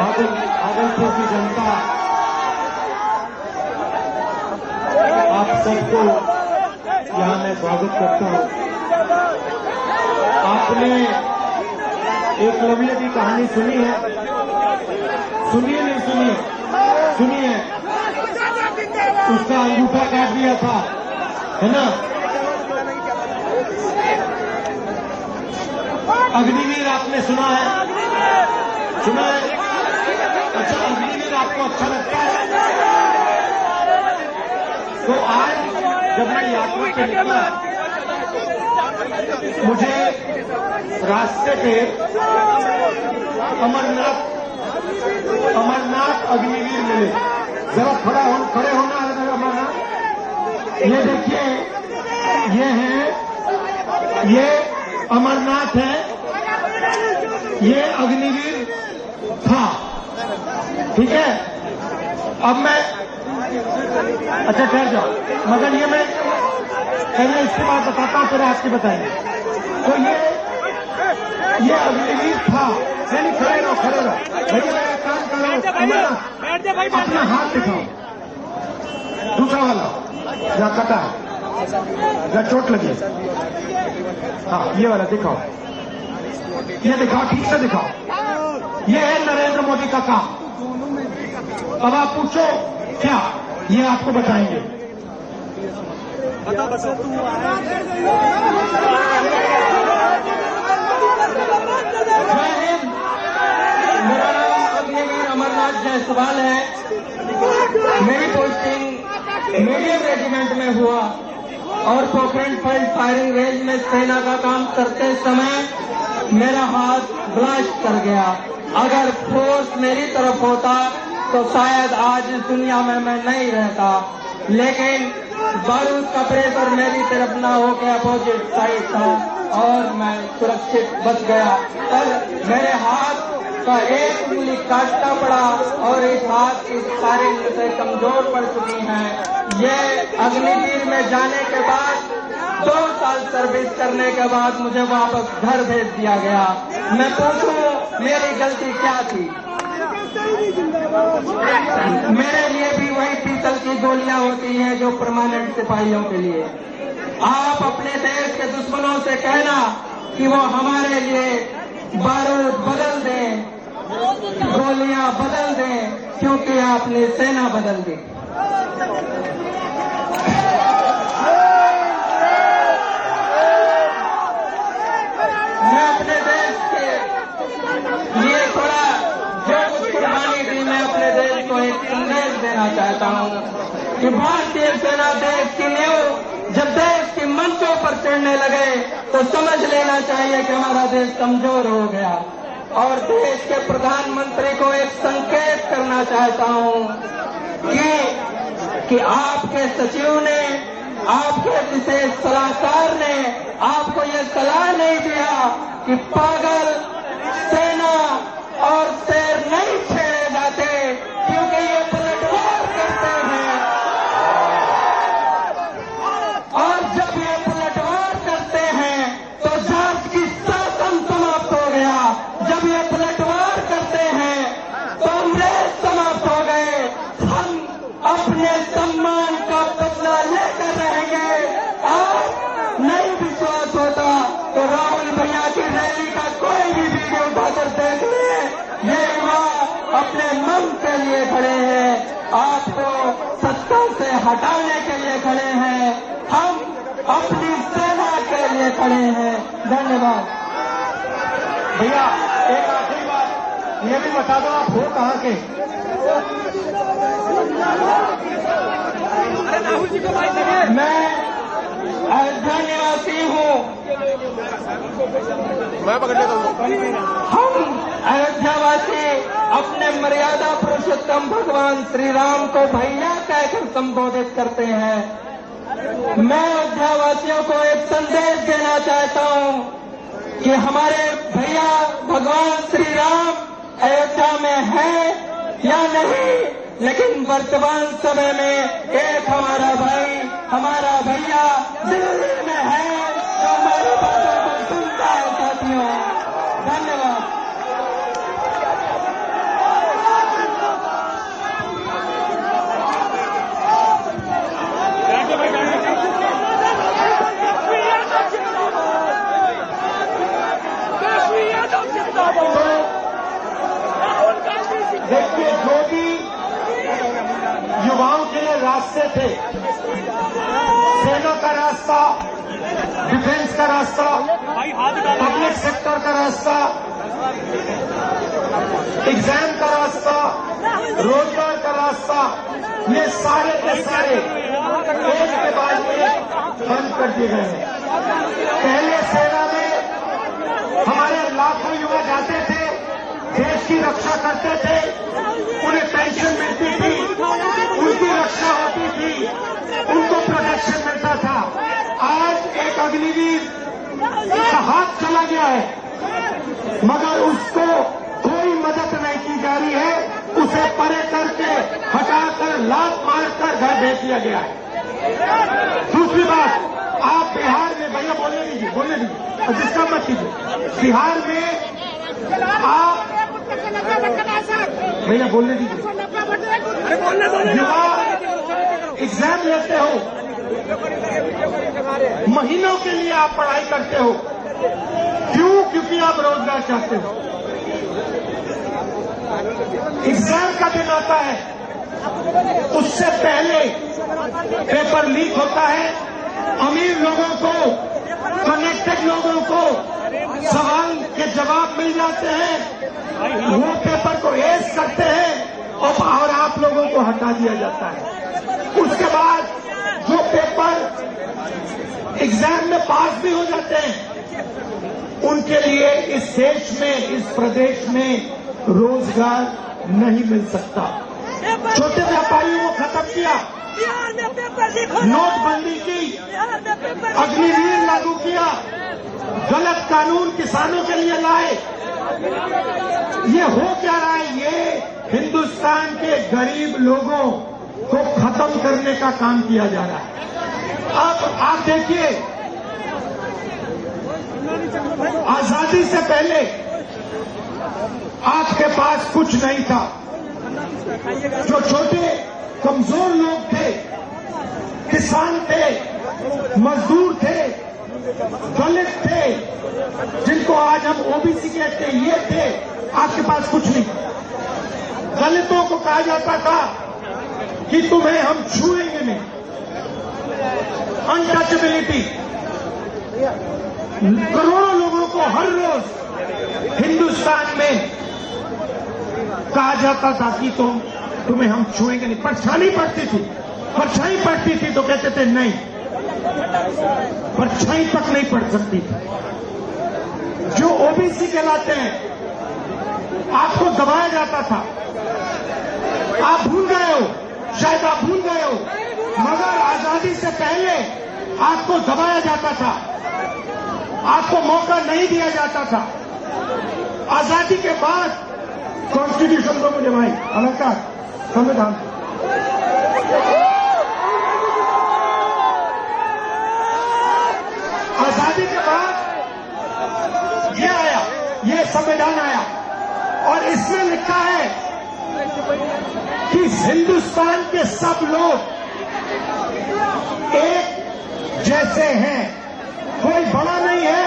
भागलपुर की जनता आप सबको यहाँ मैं स्वागत करता हूँ। आपने एकलव्य की कहानी सुनी है? सुनिए नहीं सुनिए? सुनिए। उसका अंगूठा काट दिया था, है ना? अग्निवीर आपने सुना है? सुना है? अच्छा, अग्निवीर आपको अच्छा लगता है? तो आज जब मैं यात्रा पे निकला, मुझे रास्ते पे अमरनाथ अग्निवीर मिले। जरा खड़े होना है जरा अमरनाथ। ये देखिए, ये अमरनाथ है, ये अग्निवीर था, ठीक है? अब मैं अच्छा ठहर जाओ, मगर ये मैं पहले इसके बाद बताता हूँ, फिर आपके बताएंगे। तो ये अग्निवीर था। नहीं, खड़े रहो भैया, मेरा काम करो। अपना हाथ दिखाओ, दूसरा वाला जहाँ कटा है, जहाँ चोट लगी। हाँ, ये वाला दिखाओ, ये दिखाओ, ठीक से दिखाओ। ये है नरेंद्र मोदी का काम। अब आप पूछो क्या, ये आपको बताएंगे। बता मेरा नाम अग्निवीर अमरनाथ जायसवाल है। मेरी पोस्टिंग मीडियम रेजिमेंट में हुआ और पोखरण फील्ड फायरिंग रेंज में सेना का काम करते समय मेरा हाथ ब्लास्ट कर गया। अगर फोर्स मेरी तरफ होता तो शायद आज इस दुनिया में मैं नहीं रहता, लेकिन बारूद का प्रेशर मेरी तरफ न होकर अपोजिट साइड था और मैं सुरक्षित बच गया। पर मेरे हाथ का एक उंगली काटना पड़ा और इस हाथ की सारी नसें कमजोर पड़ चुकी हैं। ये अग्निवीर में जाने के बाद 2 साल सर्विस करने के बाद मुझे वापस घर भेज दिया गया। मैं पूछूं मेरी गलती क्या थी? मेरे लिए भी वही पीतल की गोलियां होती हैं जो परमानेंट सिपाहियों के लिए। आप अपने देश के दुश्मनों से कहना कि वो हमारे लिए बारूद बदल दें, गोलियां बदल दें, क्योंकि आपने सेना बदल दी। मैं अपने देश के लिए थोड़ा जो कुछ कुर्बानी दी, मैं अपने देश को एक संदेश देना चाहता हूं कि भारतीय सेना देश की नींव जब देश के मंचों पर चढ़ने लगे तो समझ लेना चाहिए कि हमारा देश कमजोर हो गया। और देश के प्रधानमंत्री को एक संकेत करना चाहता हूं कि आपके सचिव ने, आपके विशेष सलाहकार ने आपको ये सलाह नहीं दिया कि पागल सेना और शेर नहीं छेड़े जाते, क्योंकि ये पलटवार करते हैं। और जब ये पलटवार करते हैं तो जांच की शासन समाप्त हो गया। जब ये पलटवार करते हैं तो अंग्रेज समाप्त हो गए। हम अपने सम्मान का बदला लेकर रहेंगे। आप नहीं विश्वास होता तो राहुल भैया की रैली का कोई भी वीडियो उठाकर देख ले। ये युवा अपने मन के लिए खड़े हैं, आपको सत्ता से हटाने के लिए खड़े हैं। हम अपनी सेना के लिए खड़े हैं। धन्यवाद भैया। एक आखिरी बात ये भी बता दो, आप हो कहाँ के? मैं अयोध्या निवासी हूँ। मैं पकड़ लेता हूँ। हम अयोध्यावासी अपने मर्यादा पुरुषोत्तम भगवान श्री राम को भैया कहकर संबोधित करते हैं। मैं अयोध्यावासियों को एक संदेश देना चाहता हूँ कि हमारे भैया भगवान श्री राम अयोध्या में है या नहीं, लेकिन वर्तमान समय में एक हमारा भाई, हमारा भैया दिल्ली में है जो हमारी बातों को सुनता है। साथियों, धन्यवाद। तो देखिए, जो भी युवाओं के लिए रास्ते थे, सेना का रास्ता, डिफेंस का रास्ता, पब्लिक सेक्टर का रास्ता, एग्जाम का रास्ता, रोजगार का रास्ता, ये सारे के सारे एक के बाद एक बंद कर दिए गए हैं। पहले सेना में हमारे लाखों युवा जाते थे, देश की रक्षा करते थे, उन्हें पेंशन मिलती थी, उनकी रक्षा होती थी, उनको प्रोटेक्शन मिलता था। आज एक अग्निवीर का हाथ चला गया है, मगर उसको कोई मदद नहीं की जा रही है, उसे परे करके हटाकर लात मारकर घर भेज दिया गया है। दूसरी बात, आप बिहार में, भैया बोलने दीजिए, और जिसका मत कीजिए, बिहार में आप, भैया बोलने दीजिए, युवा एग्जाम लेते हो, महीनों के लिए आप पढ़ाई करते हो, क्यों? क्योंकि आप रोजगार चाहते हो। एग्जाम का दिन आता है, उससे पहले पेपर लीक होता है, अमीर लोगों को, कनेक्टेड लोगों को सवाल के जवाब मिल जाते हैं, वो पेपर को एस करते हैं और आप लोगों को हटा दिया जाता है। उसके बाद जो पेपर एग्जाम में पास भी हो जाते हैं, उनके लिए इस देश में, इस प्रदेश में रोजगार नहीं मिल सकता। छोटे व्यापारियों को खत्म किया, नोटबंदी की, अग्निवीर लागू किया, गलत कानून किसानों के लिए लाए। ये हो क्या रहा है? ये हिंदुस्तान के गरीब लोगों को खत्म करने का काम किया जा रहा है। अब आप देखिए, आजादी से पहले आपके पास कुछ नहीं था। जो छोटे कमजोर लोग थे, किसान थे, मजदूर थे, दलित थे, जिनको आज हम ओबीसी कहते हैं, ये थे, आपके पास कुछ नहीं। दलितों को कहा जाता था कि तुम्हें हम छुएंगे नहीं, अनटचेबिलिटी। करोड़ों लोगों को हर रोज हिंदुस्तान में कहा जाता था कि तुम्हें हम छुएंगे नहीं। परछाई पड़ती थी तो कहते थे नहीं, परछाई तक नहीं पड़ सकती थी। जो ओबीसी कहलाते हैं, आपको दबाया जाता था। आप भूल गए हो, शायद आप भूल गए हो, मगर आजादी से पहले आपको दबाया जाता था, आपको मौका नहीं दिया जाता था। आजादी के बाद कॉन्स्टिट्यूशन दो मुझे भाई, अलंकार, संविधान। आजादी के बाद ये आया, ये संविधान आया, और इसमें लिखा है कि हिंदुस्तान के सब लोग एक जैसे हैं, कोई बड़ा नहीं है,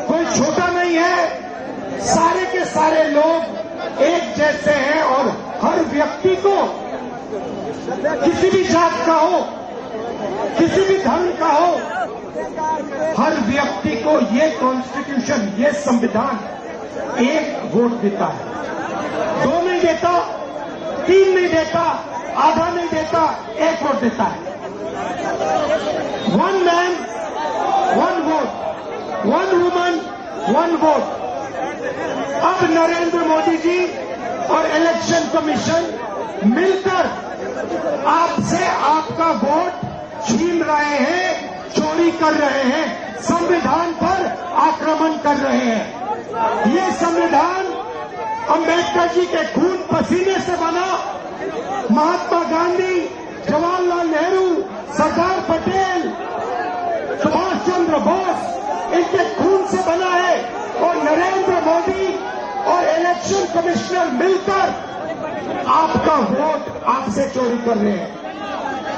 कोई छोटा नहीं है, सारे के सारे लोग एक जैसे हैं। और हर व्यक्ति को, किसी भी जात का हो, किसी भी धर्म का हो, हर व्यक्ति को ये कॉन्स्टिट्यूशन, ये संविधान एक वोट देता है। 2 नहीं देता, 3 नहीं देता, आधा नहीं देता, 1 वोट देता है। 1 मैन 1 वोट, 1 वुमन 1 वोट। अब नरेंद्र मोदी जी और इलेक्शन कमीशन मिलकर आपसे आपका वोट छीन रहे हैं, चोरी कर रहे हैं, संविधान पर आक्रमण कर रहे हैं। ये संविधान अंबेडकर जी के खून पसीने से बना, महात्मा गांधी, जवाहरलाल नेहरू, सरदार पटेल, सुभाष चंद्र बोस, इनके खून से बना है। और नरेंद्र मोदी और इलेक्शन कमिश्नर मिलकर आपका वोट आपसे चोरी कर रहे हैं।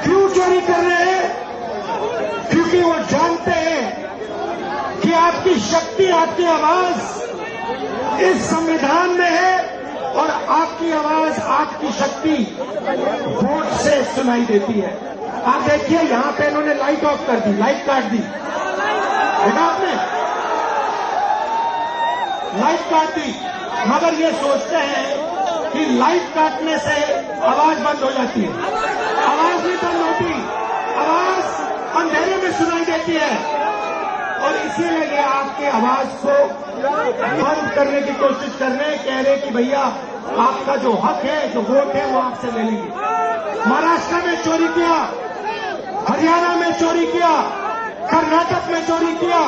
क्यों चोरी कर रहे हैं? क्योंकि वो जानते हैं कि आपकी शक्ति, आपकी आवाज इस संविधान में है और आपकी आवाज, आपकी शक्ति वोट से सुनाई देती है। आप देखिए यहां पे इन्होंने लाइट ऑफ कर दी, लाइट काट दी, देखा आपने, लाइट काट दी। मगर ये सोचते हैं कि लाइट काटने से आवाज बंद हो जाती है। आवाज नहीं बंद होती, आवाज अंधेरे में सुनाई देती है। और इसीलिए ये आपके आवाज को बंद करने की कोशिश कर रहे हैं, कह रहे कि भैया आपका जो हक है, जो वोट है, वो आपसे ले लेंगे। महाराष्ट्र में चोरी किया, हरियाणा में चोरी किया, कर्नाटक में चोरी किया,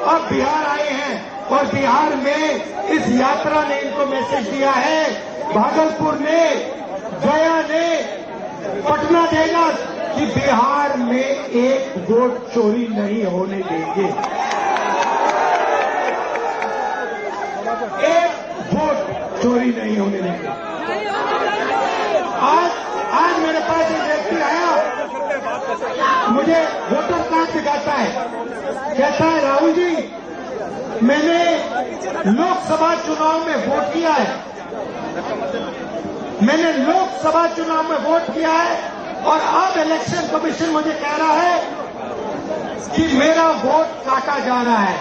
अब बिहार आए हैं और बिहार में इस यात्रा ने इनको मैसेज दिया है, भागलपुर ने, गया ने, पटना देगा कि बिहार में एक वोट चोरी नहीं होने देंगे, एक वोट चोरी नहीं होने देंगे। आज मेरे पास एक व्यक्ति आया, मुझे वोटर कार्ड दिखाता है, कहता है राहुल जी मैंने लोकसभा चुनाव में वोट किया है, मैंने लोकसभा चुनाव में वोट किया है और अब इलेक्शन कमीशन मुझे कह रहा है कि मेरा वोट काटा जा रहा है।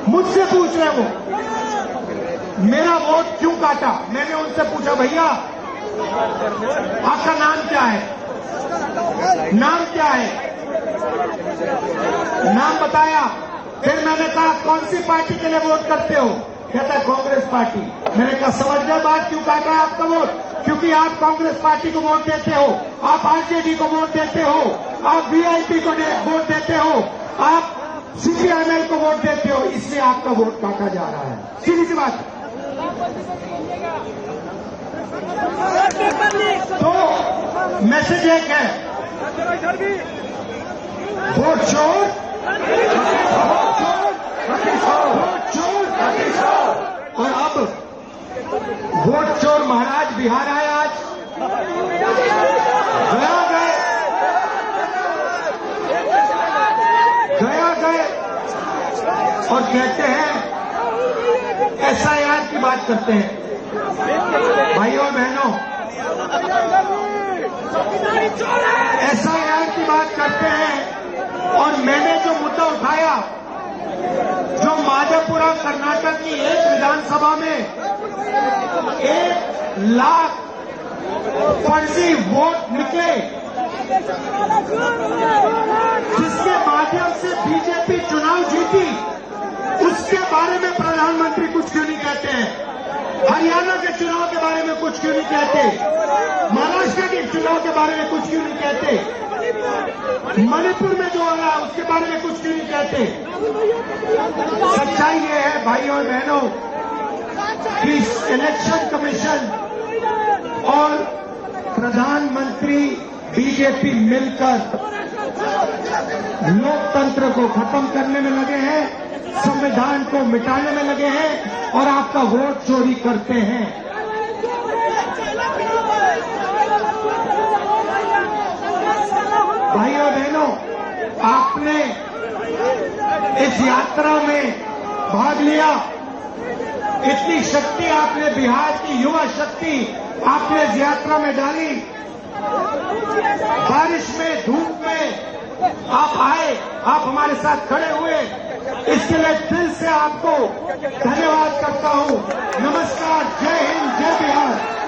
मुझसे पूछ रहे वो मेरा वोट क्यों काटा। मैंने उनसे पूछा भैया आपका नाम क्या है, नाम क्या है, नाम बताया। फिर मैंने कहा कौन सी पार्टी के लिए वोट करते हो, कहता कांग्रेस पार्टी। मैंने कहा समझ गए बात, क्यों काटा है आपका वोट, क्योंकि आप कांग्रेस पार्टी को वोट देते हो, आप आरजेडी को वोट देते हो, आप वीआईपी को वोट देते हो, आप सीपीआईएम को वोट देते हो, इसलिए आपका वोट काटा जा रहा है। सीधी सी बात। तो मैसेज एक है, वोट चोर, वोट चोर। और अब वोट चोर महाराज बिहार आए, आज गया गए और कहते हैं एसआईआर की बात करते हैं। भाइयों और बहनों, एसआईआर की बात करते हैं और मैंने जो मुद्दा उठाया, जो माधेपुरा कर्नाटक की एक विधानसभा में 1 लाख फर्जी वोट निकले, जिसके माध्यम से बीजेपी चुनाव जीती, उसके बारे में प्रधानमंत्री कुछ क्यों नहीं कहते हैं। हरियाणा के चुनाव के बारे में कुछ क्यों नहीं कहते, महाराष्ट्र के चुनाव के बारे में कुछ क्यों नहीं कहते, मणिपुर में जो हो रहा है उसके बारे में कुछ क्यों नहीं कहते। सच्चाई ये है भाइयों और बहनों कि इलेक्शन कमीशन और प्रधानमंत्री बीजेपी मिलकर लोकतंत्र को खत्म करने में लगे हैं, संविधान को मिटाने में लगे हैं और आपका वोट चोरी करते हैं। भाइयों बहनों, आपने इस यात्रा में भाग लिया, इतनी शक्ति आपने, बिहार की युवा शक्ति आपने इस यात्रा में डाली, बारिश में, धूप में आप आए, आप हमारे साथ खड़े हुए, इसके लिए दिल से आपको धन्यवाद करता हूं। नमस्कार, जय हिंद, जय बिहार।